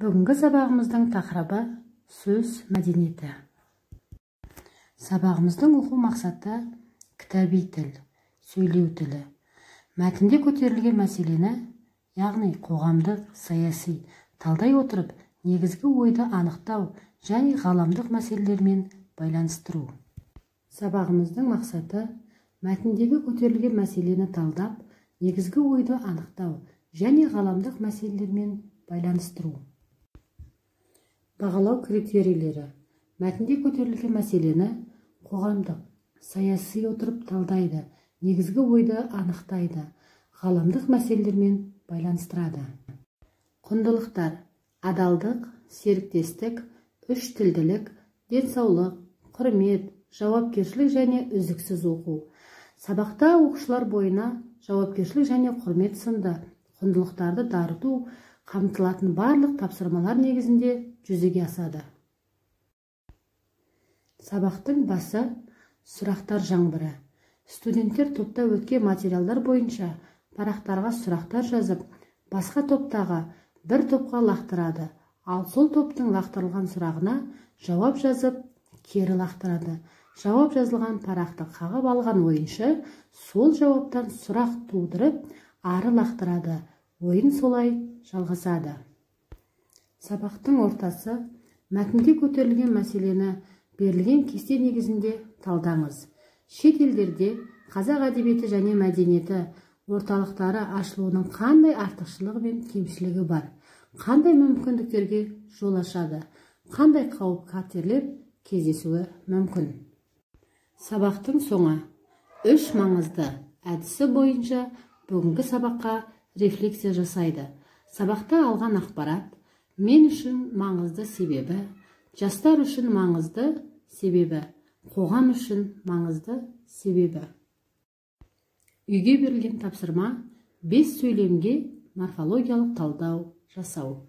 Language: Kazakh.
Бүгінгі сабағымыздың тақырыбы сөз мәдениеті. Сабағымыздың оқу мақсаты кітаби тіл, сөйлеу тілі. Мәтінде көтерілген мәселені, яғни қоғамдық, саяси талдай отырып, негізгі ойды анықтау және ғаламдық мәселелермен байланыстыру. Сабағымыздың мақсаты мәтіндегі көтерілген мәселені талдап, негізгі ойды анықтау және ғаламдық мәселелермен байланыстыру. Бағалау критерийлері. Мәтінде көтерілген мәселені қоғамдық, саяси отырып талдайды, негізгі ойды анықтайды, ғаламдық мәселелермен байланыстырады. Құндылықтар: адалдық, серіктестік, үштілділік, денсаулық, құрмет, жауапкершілік және үздіксіз оқу. Сабақта оқушылар бойына жауапкершілік және құрмет сынды құндылықтарды дарыту қамтылатын барлық тапсырмалар негізінде жүзеге асады. Сабақтың басы сұрақтар жаңбыры. Студенттер топта өткен материалдар бойынша парақтарға сұрақтар жазып, басқа топтағы бір топқа лақтырады, ал сол топтың лақтырылған сұрағына жауап жазып, кері лақтырады. Жауап жазылған парақты қағып алған ойыншы сол жауаптан сұрақ тудырып, ары лақтырады. Ойын солай жалғасады. Сабақтың ортасы: мәтінде көтерілген мәселені берілген кесте негізінде талдаңыз. Шет елдерде қазақ әдебиеті және мәдениеті орталықтары ашылуының қандай артықшылығы мен кемшілігі бар? Қандай мүмкіндіктерге жол ашады? Қандай қауіп-қатерлер кездесуі мүмкін? Сабақтың соңы: 3 маңызды әдісі бойынша бүгінгі сабаққа рефлексия жасайды. Сабақта алған ақпарат мен үшін маңызды себебі, жастар үшін маңызды себебі, қоғам үшін маңызды себебі. Үйге берілген тапсырма: 5 сөйлемге морфологиялық талдау жасау.